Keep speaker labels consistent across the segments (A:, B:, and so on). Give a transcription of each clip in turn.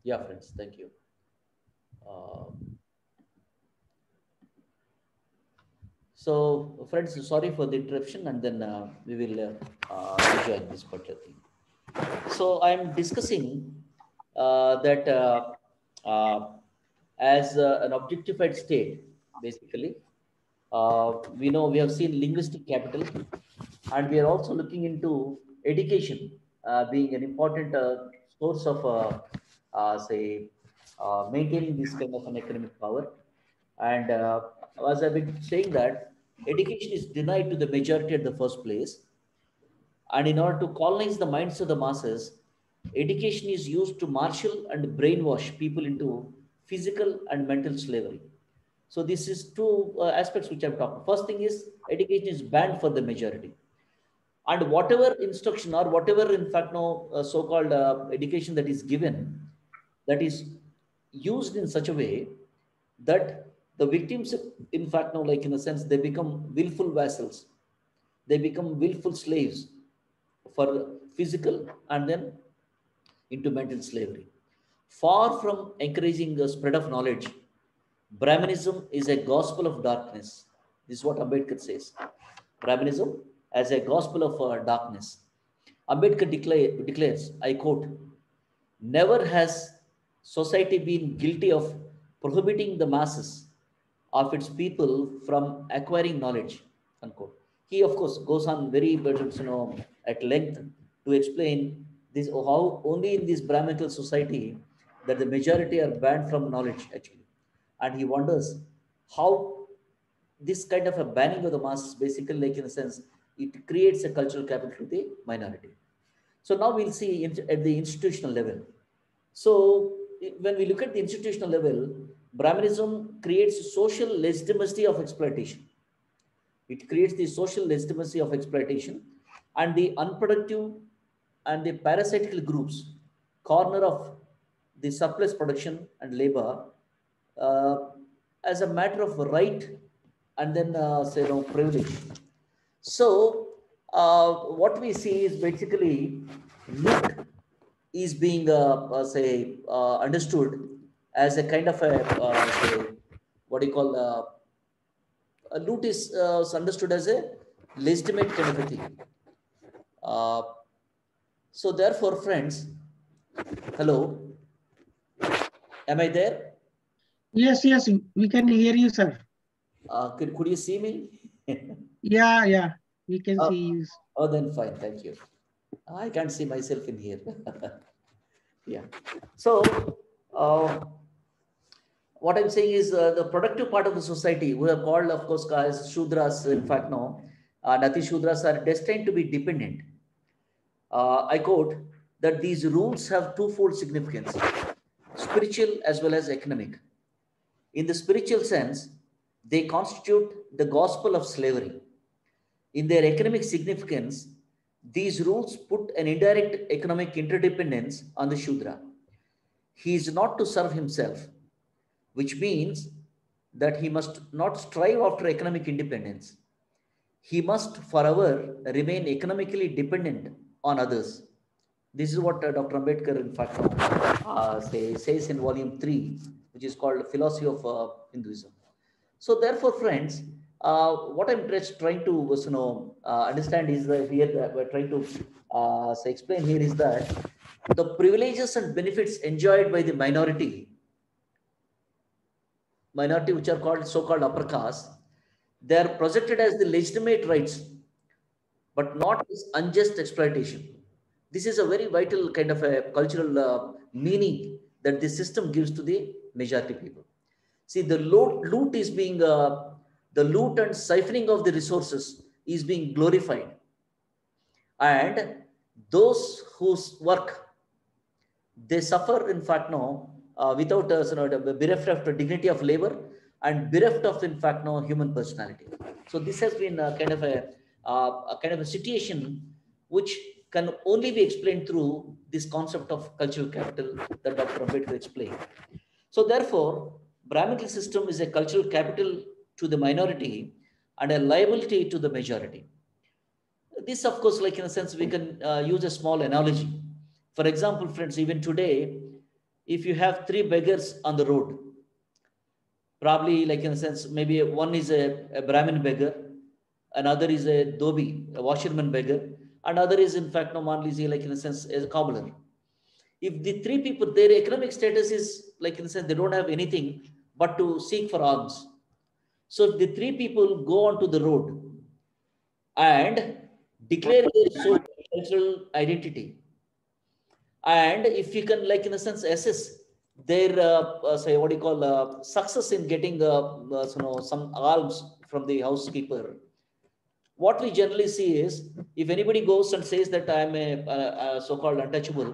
A: Yeah, friends, thank you. Uh, so, friends, sorry for the interruption, and then we will rejoin this particular thing. So, I'm discussing that as an objectified state, basically, we know we have seen linguistic capital, and we are also looking into education being an important source of, say, maintaining this kind of an economic power. And as I've been saying that education is denied to the majority at the first place, and in order to colonize the minds of the masses, education is used to marshal and brainwash people into physical and mental slavery. So this is two aspects which I've talked. First thing is education is banned for the majority, and whatever instruction or whatever, in fact, no so-called education that is given, that is used in such a way that the victims, in fact, no, like in a sense, they become willful vassals, they become willful slaves for physical and then into mental slavery. Far from encouraging the spread of knowledge, Brahmanism is a gospel of darkness. This is what Ambedkar says. Brahmanism as a gospel of darkness. Ambedkar declares, I quote, never has society been guilty of prohibiting the masses of its people from acquiring knowledge, unquote. He, of course, goes on very, at length to explain this, how only in this Brahminical society that the majority are banned from knowledge, actually. And he wonders how this kind of a banning of the masses, basically, like in a sense, it creates a cultural capital to the minority. So now we'll see at the institutional level. So when we look at the institutional level, Brahmanism creates social legitimacy of exploitation. It creates the social legitimacy of exploitation, and the unproductive and the parasitical groups corner of the surplus production and labor uh, as a matter of right and then say no privilege. So what we see is basically loot is being say understood as a kind of a say, what do you call a loot is understood as a legitimate kind of a thing. Uh, so therefore, friends, hello, am I there?
B: Yes, yes, we can hear you, sir.
A: Could you see me?
B: Yeah, yeah, we can
A: Oh,
B: see you.
A: oh, then fine, thank you. I can't see myself in here. Yeah. So, uh, what I'm saying is the productive part of the society, who are called, of course, as Shudras, in fact, no, Nati Shudras are destined to be dependent. I quote that these rules have twofold significance, spiritual as well as economic. In the spiritual sense, they constitute the gospel of slavery. In their economic significance, these rules put an indirect economic interdependence on the Shudra. He is not to serve himself, which means that he must not strive after economic independence. He must forever remain economically dependent on others. This is what Dr. Ambedkar, in fact, says in volume 3, which is called Philosophy of Hinduism. So, therefore, friends, what I'm just trying to understand is that here that we're trying to say, explain here is that the privileges and benefits enjoyed by the minority which are called so-called upper caste, they are projected as the legitimate rights, but not as unjust exploitation. This is a very vital kind of a cultural meaning that the system gives to the majority people. See, the loot is being, the loot and siphoning of the resources is being glorified. And those whose work they suffer, in fact, no, without bereft of the dignity of labor and bereft of, in fact, no human personality. So this has been a kind of a situation which can only be explained through this concept of cultural capital that Dr. Ambedkar explained. So therefore, Brahminical system is a cultural capital to the minority and a liability to the majority. This, of course, like in a sense, we can use a small analogy. For example, friends, even today, if you have three beggars on the road, probably like in a sense, maybe one is a Brahmin beggar, another is a dhobi, a washerman beggar, and other is in fact normally like in a sense as a cobbler. If the three people, their economic status is like in the sense they don't have anything but to seek for alms. So if the three people go onto the road and declare their social cultural identity, and if you can like in a sense assess their say what do you call success in getting some alms from the housekeeper, what we generally see is if anybody goes and says that I am a so-called untouchable,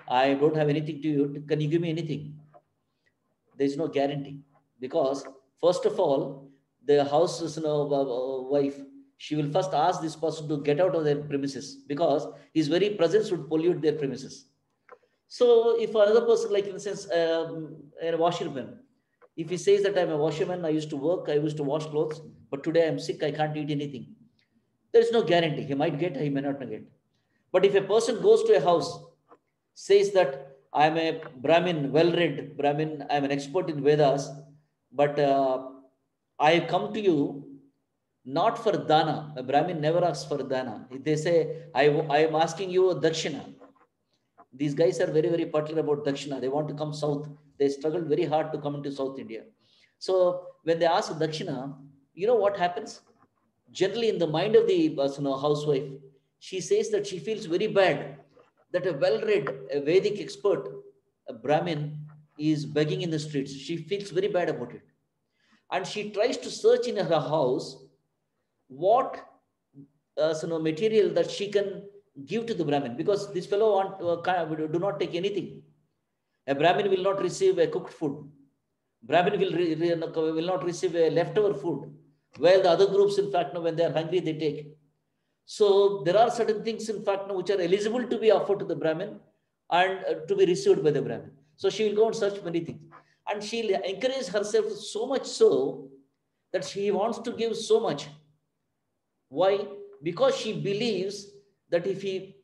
A: I don't have anything to you, can you give me anything? There is no guarantee, because first of all the house wife, she will first ask this person to get out of their premises, because his very presence would pollute their premises. So if another person, like in a sense, a washerman, if he says that I'm a washerman, I used to work, I used to wash clothes, but today I'm sick, I can't eat anything, there is no guarantee. He might get, he may not get. But if a person goes to a house, says that I'm a Brahmin, well-read Brahmin, I'm an expert in Vedas, but I come to you not for dana. A Brahmin never asks for dana. They say, I am asking you a dakshina. These guys are very, very particular about dakshina. They want to come south. They struggled very hard to come into South India. So when they ask dakshina, you know what happens? Generally, in the mind of the housewife, she says that she feels very bad that a well-read, a Vedic expert, a Brahmin, is begging in the streets. She feels very bad about it. And she tries to search in her house what material that she can give to the Brahmin, because this fellow do not take anything. A Brahmin will not receive a cooked food. Brahmin will not receive a leftover food, while the other groups, in fact, when they are hungry, they take. So there are certain things, in fact, which are eligible to be offered to the Brahmin and to be received by the Brahmin. So she will go and search many things. And she'll encourage herself so much so that she wants to give so much. Why? Because she believes that if he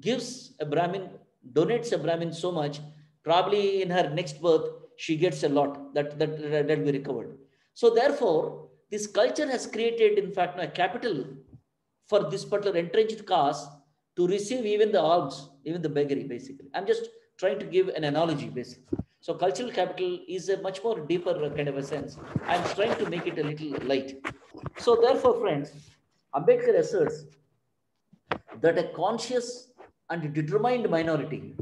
A: gives a Brahmin, donates a Brahmin so much, probably in her next birth, she gets a lot that will be recovered. So therefore, this culture has created, in fact, a capital for this particular entrenched caste to receive even the alms, even the beggary, basically. I'm just trying to give an analogy, basically. So cultural capital is a much more deeper kind of a sense. I'm trying to make it a little light. So therefore, friends, Ambedkar asserts that a conscious and determined minority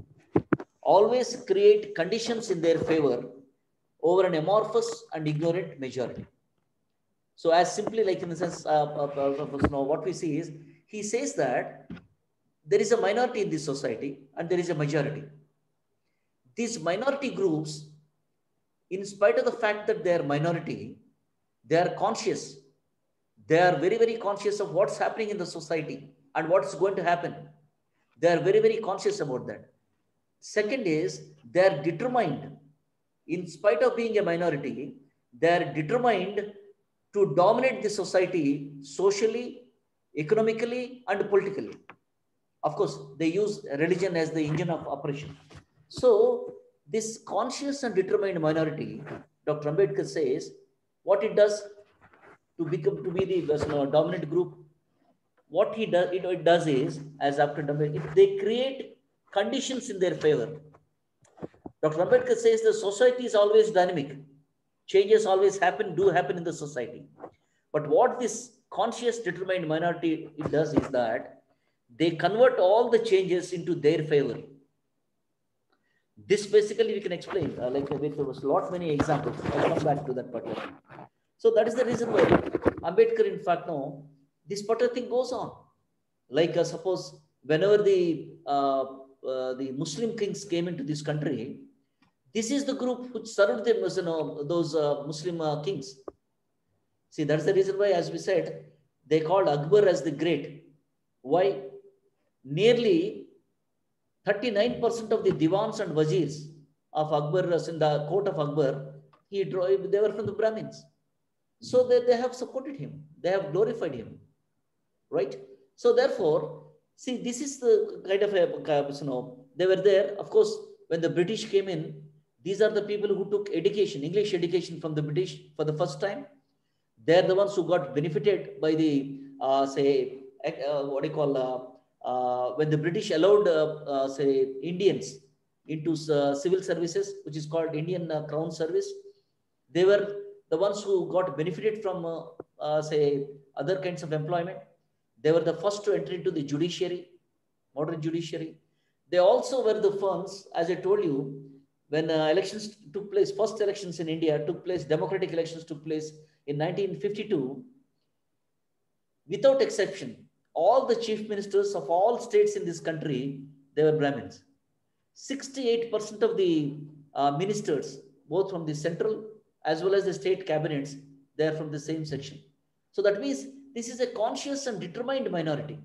A: always create conditions in their favor over an amorphous and ignorant majority. So as simply like in the sense, what we see is, he says that there is a minority in this society and there is a majority. These minority groups, in spite of the fact that they are minority, they are conscious. They are very, very conscious of what's happening in the society and what's going to happen. They are very, very conscious about that. Second is, they are determined, in spite of being a minority, they are determined to dominate the society socially, economically, and politically. Of course, they use religion as the engine of oppression. So, this conscious and determined minority, Dr. Ambedkar says, what it does to become to be the dominant group, what it does is, as after Ambedkar, they create conditions in their favor. Dr. Ambedkar says the society is always dynamic. Changes always do happen in the society. But what this conscious determined minority it does is that they convert all the changes into their favor. This basically we can explain, like there was lot many examples. I'll come back to that particular. So that is the reason why Ambedkar, in fact, no, this particular thing goes on. Like suppose whenever the Muslim kings came into this country, this is the group which served them as those Muslim kings. See, that's the reason why, as we said, they called Akbar as the Great. Why? Nearly 39% of the divans and wazirs of Akbar, in the court of Akbar, they were from the Brahmins. So they have supported him. They have glorified him. Right? So therefore, see, this is the kind of a, they were there. Of course, when the British came in, these are the people who took education, English education from the British for the first time. They're the ones who got benefited by the, what do you call, when the British allowed, say, Indians into civil services, which is called Indian Crown Service. They were the ones who got benefited from, say, other kinds of employment. They were the first to enter into the judiciary, modern judiciary. They also were the firms, as I told you, when elections took place, first elections in India took place, democratic elections took place in 1952, without exception, all the chief ministers of all states in this country, they were Brahmins. 68% of the ministers, both from the central as well as the state cabinets, they are from the same section. So that means this is a conscious and determined minority,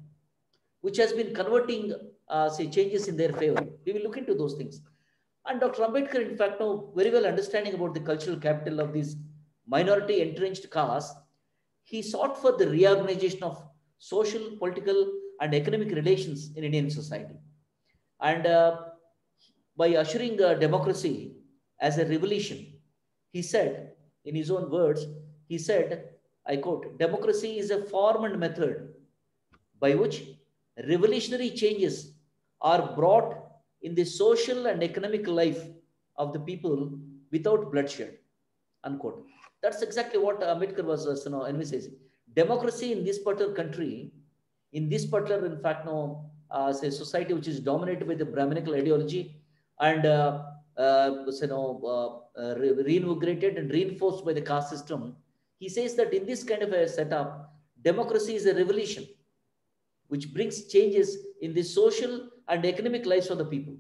A: which has been converting, say, changes in their favor. We will look into those things. And Dr. Ambedkar, in fact, now very well understanding about the cultural capital of these minority entrenched castes, he sought for the reorganization of social, political, and economic relations in Indian society. And by ushering democracy as a revolution, he said, in his own words, he said, I quote, democracy is a form and method by which revolutionary changes are brought in the social and economic life of the people without bloodshed, unquote. That's exactly what Ambedkar was emphasizing. Democracy in this particular country, in this particular, in fact, say society which is dominated by the Brahminical ideology and reinvigorated and reinforced by the caste system, he says that in this kind of a setup, democracy is a revolution which brings changes in the social and economic lives of the people.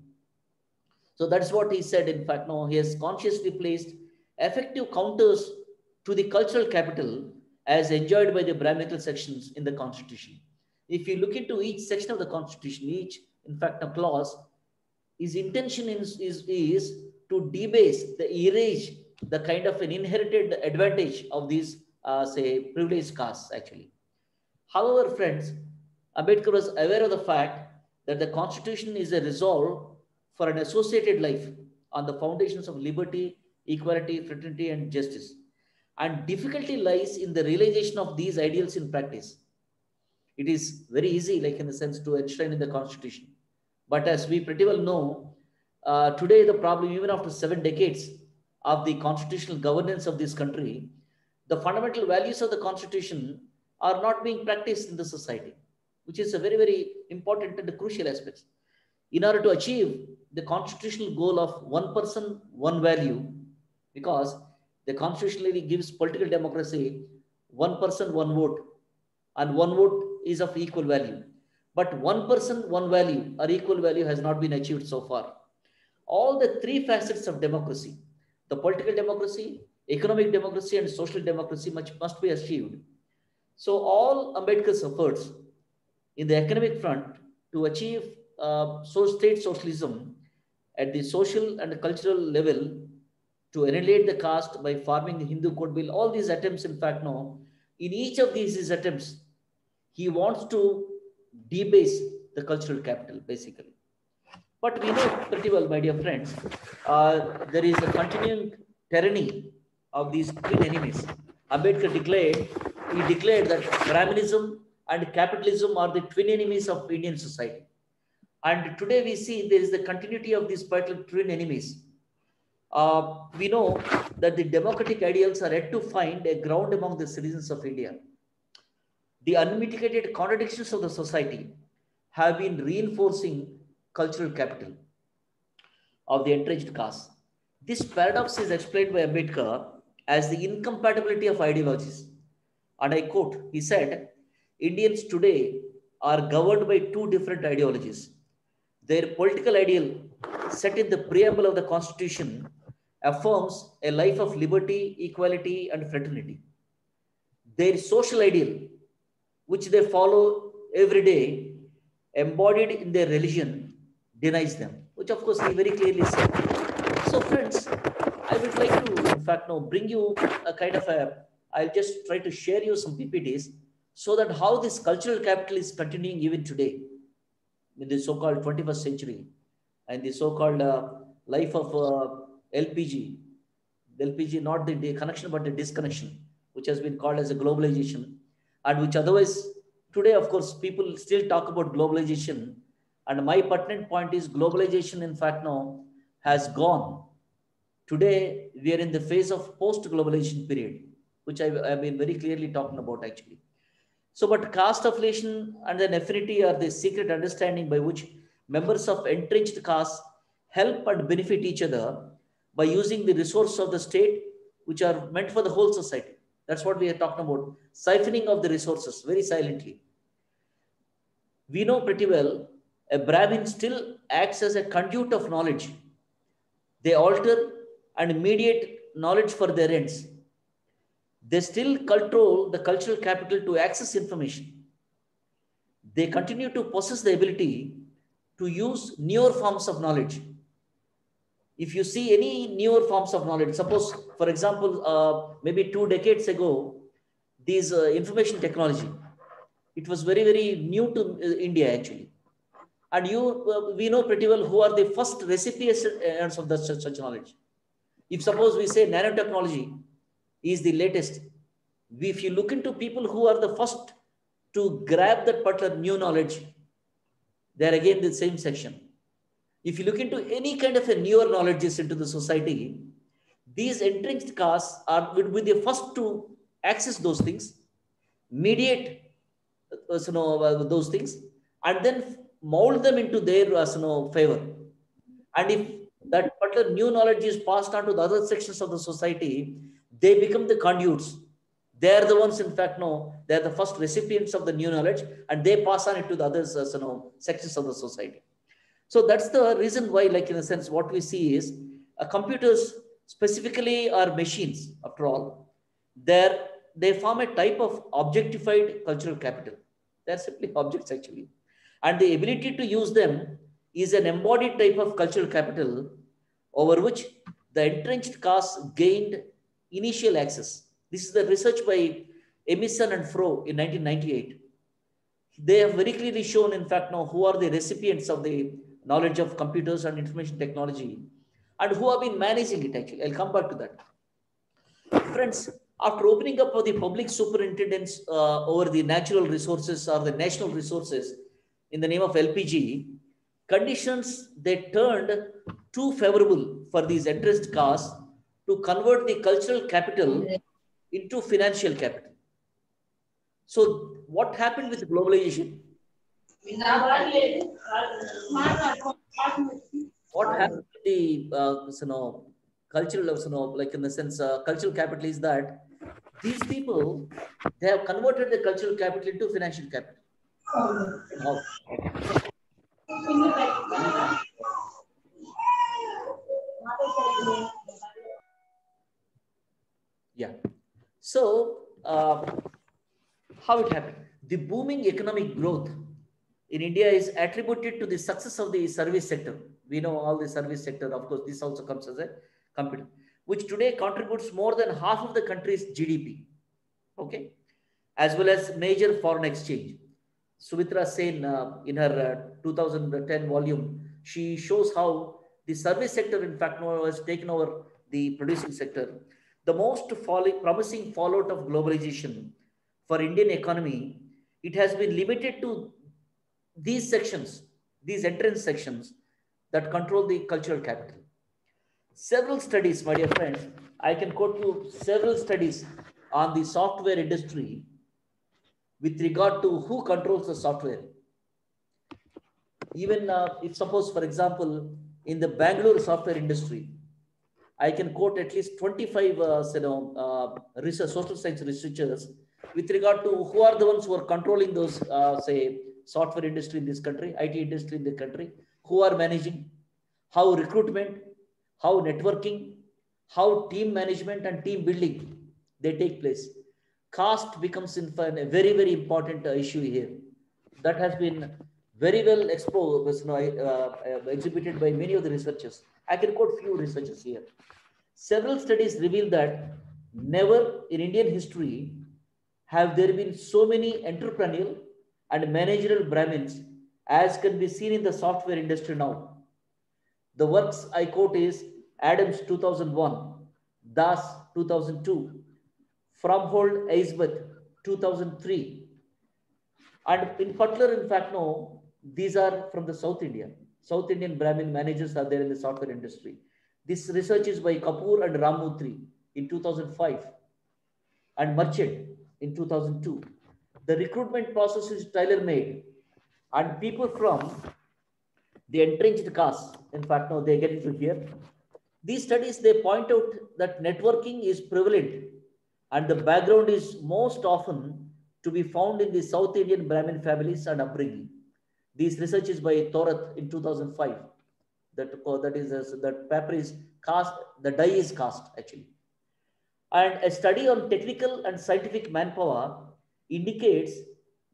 A: So that's what he said. In fact, no, he has consciously placed effective counters to the cultural capital as enjoyed by the Brahminical sections in the constitution. If you look into each section of the constitution, each, in fact, a clause, his intention is to debase, erase the kind of an inherited advantage of these, say, privileged castes, actually. However, friends, Ambedkar was aware of the fact that the constitution is a resolve for an associated life on the foundations of liberty, equality, fraternity, and justice. And difficulty lies in the realization of these ideals in practice. It is very easy, like in the sense, to enshrine in the constitution. But as we pretty well know, today the problem, even after 7 decades of the constitutional governance of this country, the fundamental values of the constitution are not being practiced in the society, which is a very, very important and crucial aspect. In order to achieve the constitutional goal of one person, one value, because the constitution gives political democracy, one person, one vote, and one vote is of equal value. But one person, one value or equal value has not been achieved so far. All the three facets of democracy, the political democracy, economic democracy, and social democracy must be achieved. So all Ambedkar's efforts in the economic front to achieve state socialism at the social and cultural level, to annihilate the caste by forming the Hindu Code Bill, all these attempts, in fact, no, in each of these attempts, he wants to debase the cultural capital, basically. But we know pretty well, my dear friends, there is a continuing tyranny of these twin enemies. Ambedkar declared that Brahminism and capitalism are the twin enemies of Indian society. And today we see there is the continuity of these particular twin enemies. We know that the democratic ideals are yet to find a ground among the citizens of India. The unmitigated contradictions of the society have been reinforcing cultural capital of the entrenched caste. This paradox is explained by Ambedkar as the incompatibility of ideologies. And I quote, he said, Indians today are governed by two different ideologies. Their political ideal, set in the preamble of the Constitution, affirms a life of liberty, equality, and fraternity. Their social ideal, which they follow every day, embodied in their religion, denies them, which of course he very clearly said. So friends, I would like to, in fact, now bring you a kind of I'll just try to share you some PPTs so that how this cultural capital is continuing even today in the so-called 21st century and the so-called life of LPG, LPG, not the connection, but the disconnection, which has been called as a globalization, and which otherwise today, of course, people still talk about globalization. And my pertinent point is globalization, in fact, now has gone. Today, we are in the phase of post-globalization period, which I've been very clearly talking about actually. So, but caste affiliation and then affinity are the secret understanding by which members of entrenched castes help and benefit each other by using the resources of the state, which are meant for the whole society. That's what we are talking about. Siphoning of the resources very silently. We know pretty well a Brahmin still acts as a conduit of knowledge. They alter and mediate knowledge for their ends. They still control the cultural capital to access information. They continue to possess the ability to use newer forms of knowledge. If you see any newer forms of knowledge, suppose, for example, maybe 2 decades ago, these information technology, it was very, very new to India actually. And we know pretty well who are the first recipients of such knowledge. If suppose we say nanotechnology is the latest, if you look into people who are the first to grab that particular new knowledge, they are again the same section. If you look into any kind of a newer knowledges into the society, these entrenched castes would be the first to access those things, mediate those things, and then mold them into their favor. And if that particular new knowledge is passed on to the other sections of the society, they become the conduits. They are the ones, in fact, no, they are the first recipients of the new knowledge, and they pass on it to the other sections of the society. So that's the reason why, like in a sense, what we see is computers specifically are machines. After all, they form a type of objectified cultural capital. They're simply objects actually, and the ability to use them is an embodied type of cultural capital over which the entrenched castes gained initial access. This is the research by Emerson and Froh in 1998. They have very clearly shown, in fact, now who are the recipients of the knowledge of computers and information technology and who have been managing it actually. I'll come back to that. Friends, after opening up for the public superintendence over the natural resources or the national resources in the name of LPG, conditions they turned too favorable for these entrenched castes to convert the cultural capital into financial capital. So what happened with globalization? What happened with the cultural, like in the sense, cultural capital is that these people, they have converted the cultural capital into financial capital. How? Yeah. So, how it happened? The booming economic growth in India is attributed to the success of the service sector. We know all the service sector, of course, this also comes as a computer, which today contributes more than half of the country's GDP. Okay. As well as major foreign exchange. Sumitra Sen, in her 2010 volume, she shows how the service sector, in fact, now has taken over the producing sector. The most promising fallout of globalization for Indian economy, it has been limited to these sections, these entrance sections that control the cultural capital. Several studies, my dear friends, I can quote you several studies on the software industry with regard to who controls the software. Even if suppose, for example, in the Bangalore software industry, I can quote at least 25 research, social science researchers with regard to who are the ones who are controlling those, say, software industry in this country, IT industry in the country, who are managing, how recruitment, how networking, how team management and team building, they take place. Caste becomes in fact a very, very important issue here. That has been very well exposed, exhibited by many of the researchers. I can quote few researchers here. Several studies reveal that never in Indian history have there been so many entrepreneurial and managerial Brahmins as can be seen in the software industry now. The works I quote is Adams 2001, Das 2002, Fromhold Eisbeth 2003. And in particular, in fact, no, these are from the South India. South Indian Brahmin managers are there in the software industry. This research is by Kapoor and Ramutri in 2005 and Merchant in 2002. The recruitment process is tailor-made and people from the entrenched caste, in fact, now they get into here. These studies, they point out that networking is prevalent and the background is most often to be found in the South Indian Brahmin families and upbringing. This research is by Thorat in 2005. That paper is cast, the die is cast actually. And a study on technical and scientific manpower indicates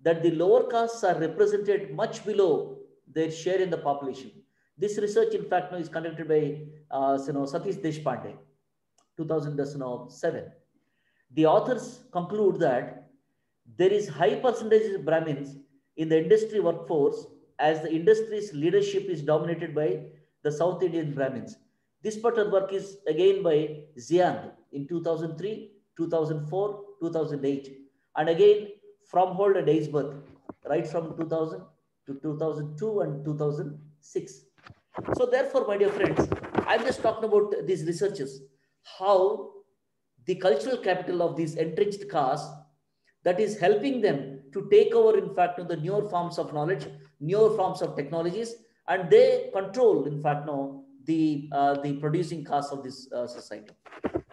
A: that the lower castes are represented much below their share in the population. This research, in fact, is conducted by Satish Deshpande, 2007. The authors conclude that there is high percentage of Brahmins in the industry workforce as the industry's leadership is dominated by the South Indian Brahmins. This particular work is again by Ziang in 2003, 2004, 2008, and again Fromhold and Eisbeth, right from 2000 to 2002 and 2006. So therefore, my dear friends, I'm just talking about these researches, how the cultural capital of these entrenched castes that is helping them to take over, in fact, the newer forms of knowledge, newer forms of technologies, and they control, in fact, the producing caste of this society.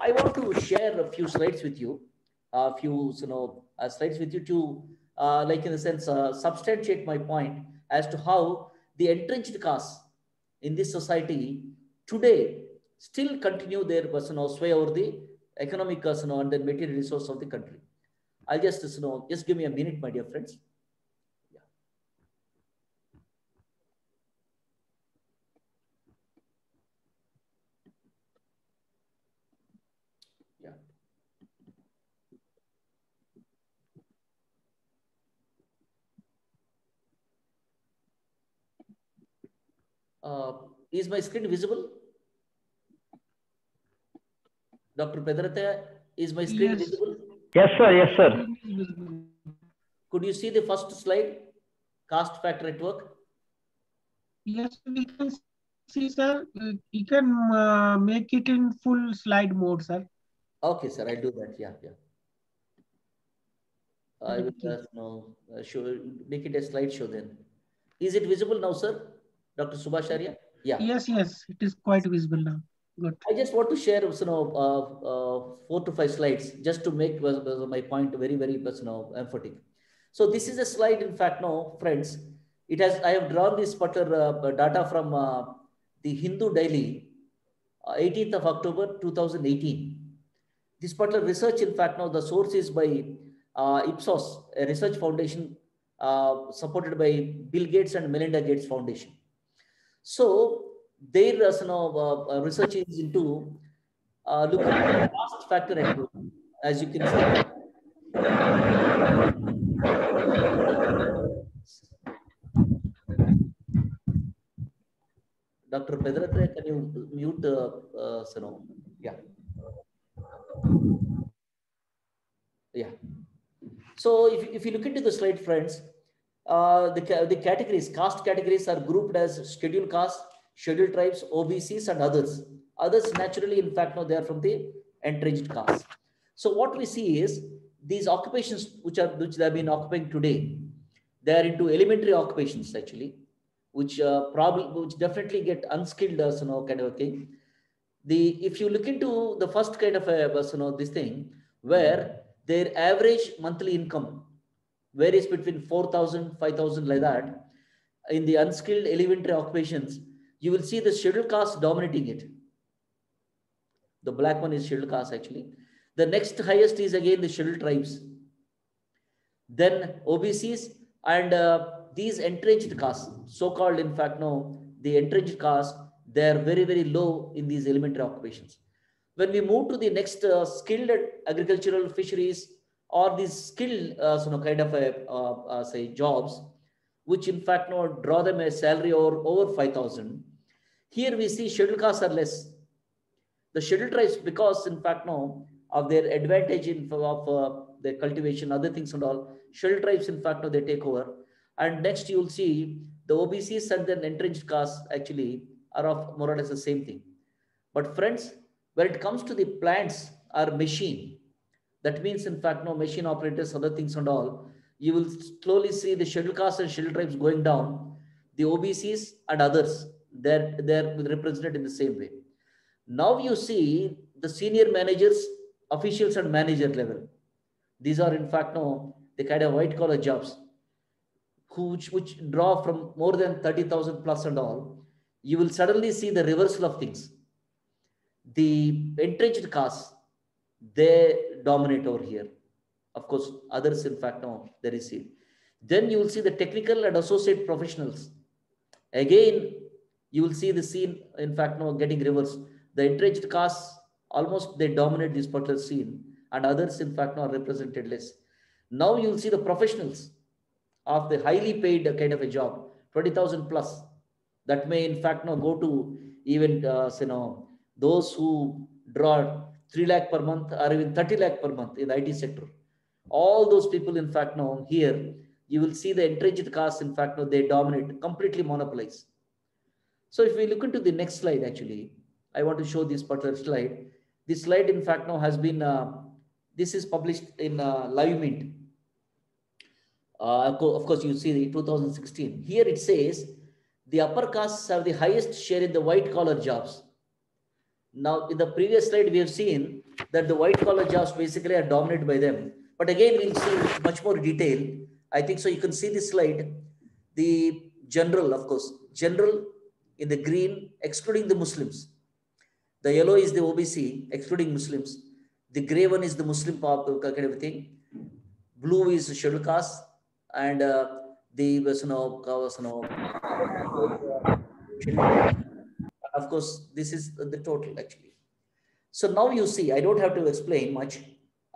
A: I want to share a few slides with you, a few slides with you to, like in a sense, substantiate my point as to how the entrenched castes in this society today still continue their sway over the economic and the material resource of the country. I'll just just give me a minute, my dear friends. Yeah. Yeah. Is my screen visible? Dr. Pedratha, is my screen
B: Yes.
A: visible?
C: Yes, sir. Yes, sir.
A: Could you see the first slide? Caste factor network?
B: Yes, we can see, sir. You can make it in full slide mode, sir.
A: Okay, sir. I'll do that. Yeah, yeah. I
B: Thank you.
A: will show, make it a slideshow then. Is it visible now, sir? Dr. Subhasharya? Yeah.
B: Yes, yes, it is quite visible now. Good.
A: I just want to share 4 to 5 slides just to make my point very, very emphatic. So this is a slide, in fact, no, friends. It has, I have drawn this particular data from the Hindu Daily, 18th of October 2018. This particular research, in fact, now the source is by Ipsos, a research foundation supported by Bill Gates and Melinda Gates Foundation. So their research is into looking at cost factor network, as you can see. Dr. Pedratre, can you mute Yeah. Yeah. So if you look into the slide, friends, the categories, caste categories are grouped as scheduled castes, scheduled tribes, OBCs, and others. Others naturally, in fact, no, they are from the entrenched caste. So what we see is these occupations which they have been occupying today, they are into elementary occupations actually, which which definitely get unskilled kind of a thing. If you look into the first kind of a this thing where their average monthly income varies between 4,000, 5,000 like that. In the unskilled elementary occupations, you will see the scheduled caste dominating it. The black one is scheduled caste actually. The next highest is again the scheduled tribes. Then OBCs and these entrenched castes, so-called, in fact, no, the entrenched caste, they are very, very low in these elementary occupations. When we move to the next skilled agricultural fisheries or these skilled kind of say jobs, which in fact no draw them a salary over 5,000. Here we see scheduled castes are less. The scheduled tribes, because in fact no, of their advantage in of their cultivation, other things and all, scheduled tribes in fact no, they take over. And next you will see the OBCs and then entrenched castes actually are of more or less the same thing. But friends, when it comes to the plants or machine, that means in fact no machine operators, other things and all, you will slowly see the scheduled castes and scheduled tribes going down. The OBCs and others, they're represented in the same way. Now you see the senior managers, officials at manager level. These are in fact no the kind of white collar jobs which draw from more than 30,000 plus and all. You will suddenly see the reversal of things. The entrenched castes, they dominate over here. Of course, others in fact no, they receive. Then you will see the technical and associate professionals. Again, you will see the scene in fact no getting reversed. The entrenched castes almost they dominate this particular scene, and others in fact no, are represented less. Now you will see the professionals of the highly paid kind of a job, 20,000 plus. That may in fact no go to even those who draw 3 lakh per month or even 30 lakh per month in the IT sector. All those people in fact no here you will see the entrenched castes in fact no they dominate, completely monopolize. So if we look into the next slide, actually, I want to show this particular slide. This slide, in fact, now has been, this is published in Live Mint. Of course, you see the 2016. Here it says, the upper castes have the highest share in the white collar jobs. Now, in the previous slide, we have seen that the white collar jobs basically are dominated by them. But again, we'll see much more detail. I think so. You can see this slide. The general, of course, general in the green, excluding the Muslims. The yellow is the OBC, excluding Muslims. The gray one is the Muslim kind of thing. Blue is scheduled caste, and of course, this is the total actually. So now you see, I don't have to explain much.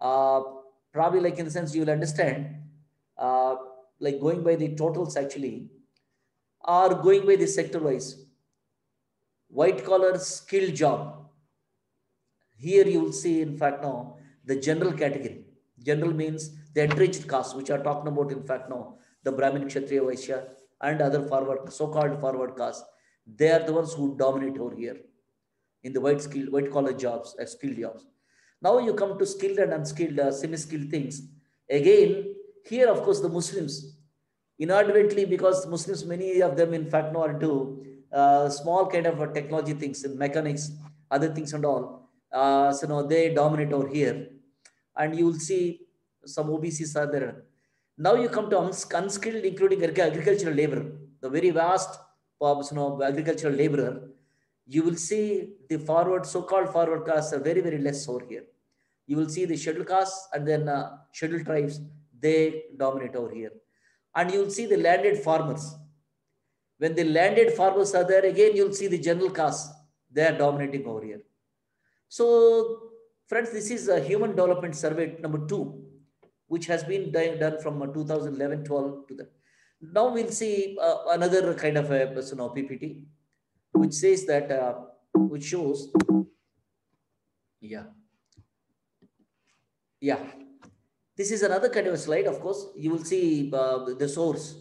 A: Probably like in the sense you will understand, like going by the totals actually, or going by the sector wise. White collar skilled job. Here you will see, in fact, now the general category. General means the entrenched caste, which are talking about, in fact, now the Brahmin, Kshatriya, Vaishya, and other forward, so-called forward caste. They are the ones who dominate over here in the white collar jobs, skilled jobs. Now you come to skilled and unskilled, semi-skilled things. Again, here, of course, the Muslims, inadvertently, because Muslims, many of them, in fact, know are into small kind of technology things, in mechanics, other things and all. So no, they dominate over here, and you will see some OBCs are there. Now you come to unskilled, including agricultural labor, the very vast agricultural laborer. You will see the forward, so-called forward castes are very, very less over here. You will see the scheduled castes and then scheduled tribes, they dominate over here. And you will see the landed farmers. When the landed farmers are there, again, you'll see the general castes, they are dominating over here. So, friends, this is a Human Development Survey number 2, which has been done from 2011-12 to that. Now we'll see another kind of a PPT, which says that, which shows, yeah. This is another kind of a slide, of course. You will see the source.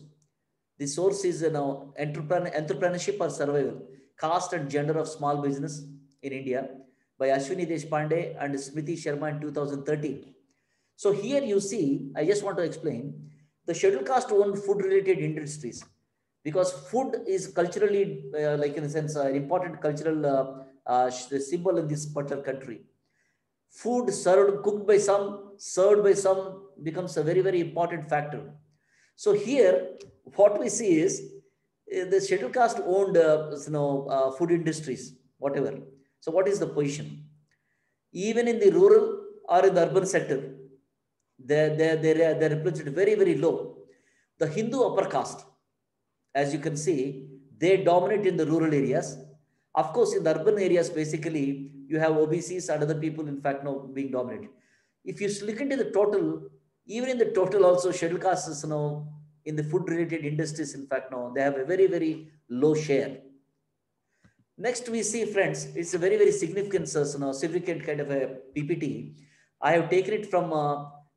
A: The source is entrepreneurship or survival, caste and gender of small business in India by Ashwini Deshpande and Smriti Sharma in 2013. So here you see, I just want to explain, the scheduled caste own food related industries, because food is culturally, like in a sense, an important cultural symbol in this particular country. Food served, cooked by some, served by some becomes a very, very important factor. So here, what we see is the scheduled caste owned, food industries, whatever. So what is the position? Even in the rural or in the urban sector, they're represented very, very low. The Hindu upper caste, as you can see, they dominate in the rural areas. Of course, in the urban areas, basically, you have OBCs and other people, in fact, now being dominated. If you look into the total, even in the total also, scheduled castes, in the food related industries, in fact, now they have a very, very low share. Next, we see, friends, it's a very, very significant, significant kind of a PPT. I have taken it from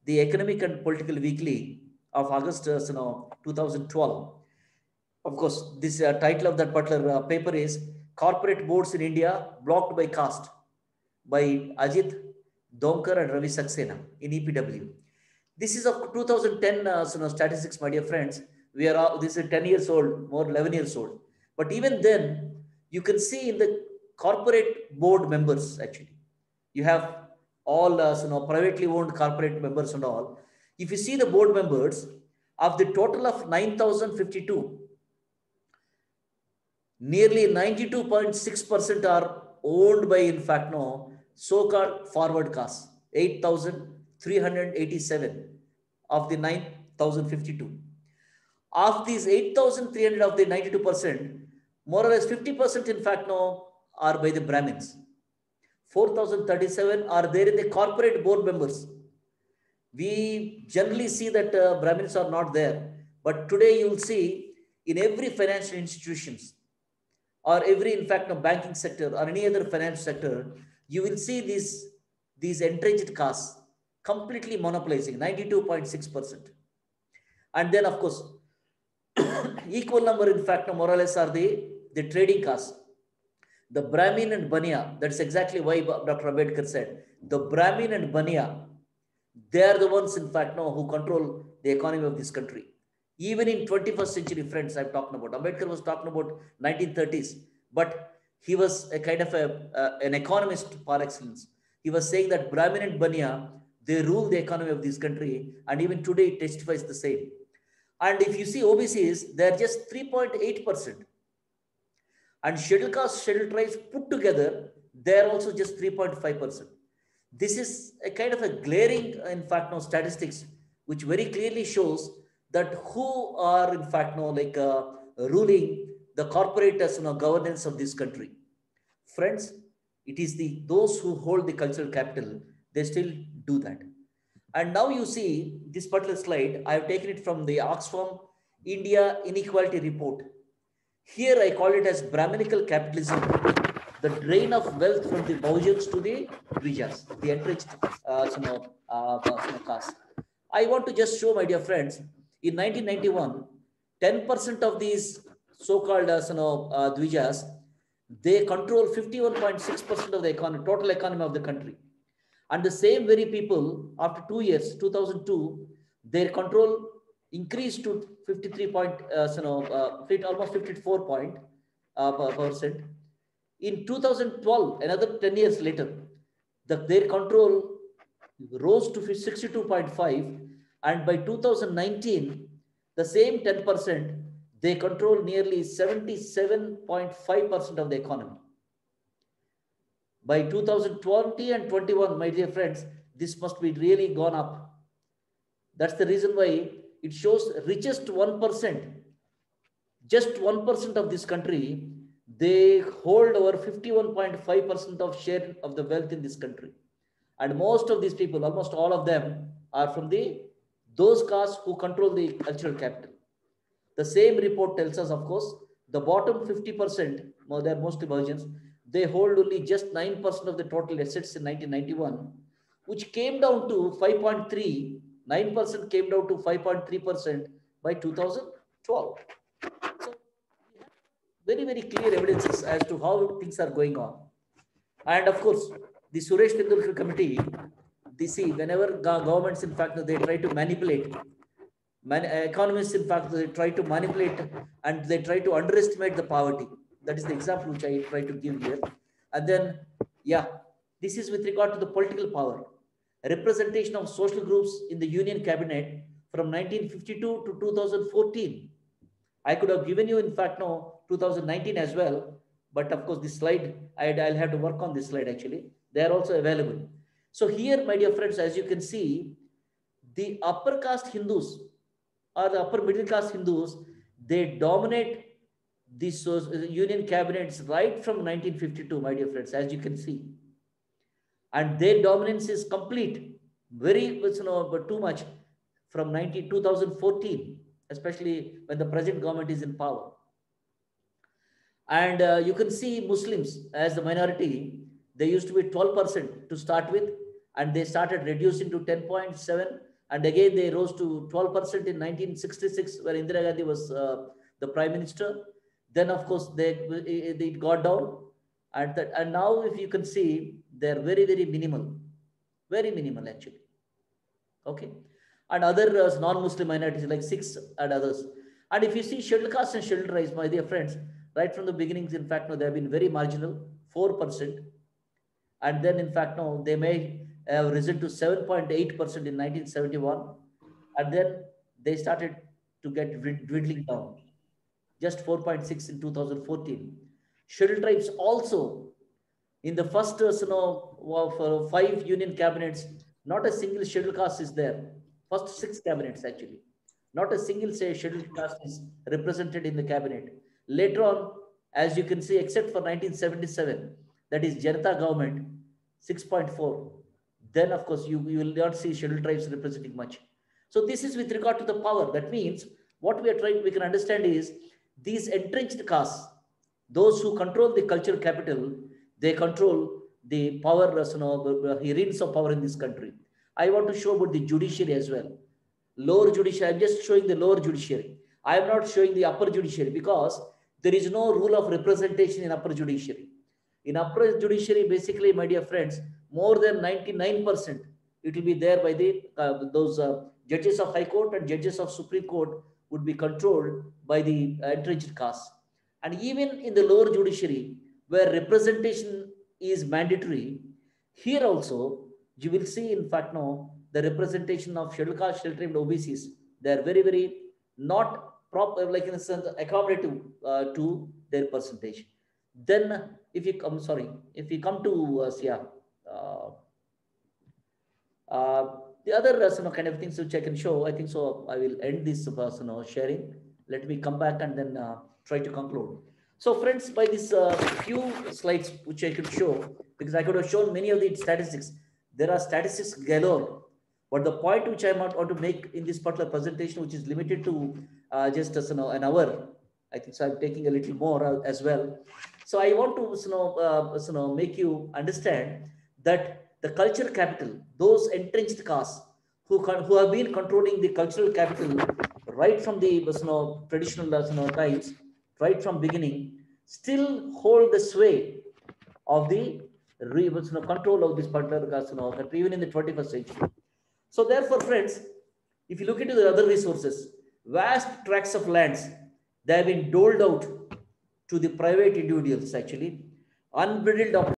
A: the Economic and Political Weekly of August, 2012. Of course, this title of that particular paper is Corporate Boards in India Blocked by Caste, by Ajit Domkar and Ravi Saxena in EPW. This is of 2010 statistics, my dear friends. We are this is 10 years old, more 11 years old. But even then, you can see in the corporate board members actually, you have all privately owned corporate members and all. If you see the board members, of the total of 9,052, nearly 92.6% are owned by, in fact, no, so-called forward caste, 8,387 of the 9,052. Of these 8,300 of the 92%, more or less 50%, in fact, no, are by the Brahmins. 4,037 are there in the corporate board members. We generally see that Brahmins are not there. But today you will see in every financial institutions, or every, in fact, no, banking sector or any other finance sector, you will see these entrenched castes completely monopolizing 92.6%. And then, of course, equal number, in fact, more or less are the trading caste. The Brahmin and Baniya, that's exactly why Dr. Ambedkar said, the Brahmin and Baniya, they are the ones, in fact, no, who control the economy of this country. Even in 21st century, friends, I'm talking about. Ambedkar was talking about 1930s, but he was a kind of an economist par excellence. He was saying that Brahmin and Baniya, they rule the economy of this country, and even today it testifies the same. And if you see OBCs, they're just 3.8%. And scheduled caste, scheduled tribes put together, they're also just 3.5%. This is a kind of a glaring, in fact, no, statistics, which very clearly shows that who are, in fact, no, like ruling the corporate governance of this country. Friends, it is those who hold the cultural capital, they still do that. And now you see this particular slide, I have taken it from the Oxfam India Inequality Report. Here I call it as Brahminical capitalism, the drain of wealth from the Bahujans to the Dvijas, the entrenched caste. I want to just show, my dear friends, in 1991, 10% of these so-called Dvijas, they control 51.6% of the economy, total economy of the country. And the same very people, after 2 years, 2002, their control increased to 53 point, almost 54 percent. In 2012, another 10 years later, their control rose to 62.5, and by 2019, the same 10%, they control nearly 77.5% of the economy. By 2020 and 21, my dear friends, this must be really gone up. That's the reason why it shows richest 1%, just 1% of this country, they hold over 51.5% of share of the wealth in this country. And most of these people, almost all of them, are from those castes who control the cultural capital. The same report tells us, of course, the bottom 50%, they're mostly Bahujans, they hold only just 9% of the total assets in 1991, which came down to 5.3, 9% came down to 5.3% by 2012. So very, very clear evidences as to how things are going on. And of course, the Suresh Tendulkar committee, they see whenever governments, in fact, they try to manipulate, economists, in fact, they try to manipulate and they try to underestimate the poverty. That is the example which I try to give here. And then, yeah, this is with regard to the political power. Representation of social groups in the Union Cabinet from 1952 to 2014. I could have given you, in fact, no, 2019 as well. But of course, this slide, I'll have to work on this slide actually. They are also available. So here, my dear friends, as you can see, the upper caste Hindus or the upper middle class Hindus, they dominate these union cabinets right from 1952, my dear friends, as you can see. And their dominance is complete, very, but too much from 2014, especially when the present government is in power. And you can see Muslims as the minority, they used to be 12% to start with, and they started reducing to 10.7, and again they rose to 12% in 1966, where Indira Gandhi was the prime minister. Then, of course, it got down, and now if you can see, they're very, very minimal actually. Okay, and other non-Muslim minorities like Sikhs and others. And if you see scheduled caste and scheduled tribes, my dear friends, right from the beginnings, in fact, no, they have been very marginal, 4%, and then in fact, no, they may have risen to 7.8% in 1971, and then they started to get dwindling down, just 4.6 in 2014. Scheduled tribes also in the first, for 5 union cabinets, not a single scheduled caste is there. First 6 cabinets actually, not a single say scheduled caste is represented in the cabinet. Later on, as you can see, except for 1977, that is Janata government, 6.4. Then of course you will not see scheduled tribes representing much. So this is with regard to the power. That means what we can understand is these entrenched castes, those who control the cultural capital, they control the power, reins of power in this country. I want to show about the judiciary as well. Lower judiciary, I'm just showing the lower judiciary. I am not showing the upper judiciary because there is no rule of representation in upper judiciary. In upper judiciary, basically, my dear friends, more than 99%, it will be there by those judges of High Court and judges of Supreme Court would be controlled by the entrenched caste. And even in the lower judiciary, where representation is mandatory, here also you will see, in fact, no, the representation of scheduled caste, scheduled tribe, and OBCs. They are very, very not proper, like in a sense, accommodative to their percentage. Then, if you come, sorry, if you come to uh, uh, the other kind of things which I can show, I think so. I will end this sharing. Let me come back and then try to conclude. So, friends, by this few slides which I could show, because I could have shown many of the statistics. There are statistics galore, but the point which I want to make in this particular presentation, which is limited to just an hour, I think so. I'm taking a little more as well. So I want to make you understand that the culture capital, those entrenched castes who have been controlling the cultural capital right from the traditional times, right from beginning, still hold the sway of the control of this particular country even in the 21st century. So therefore, friends, if you look into the other resources, vast tracts of lands, they have been doled out to the private individuals actually, unbridled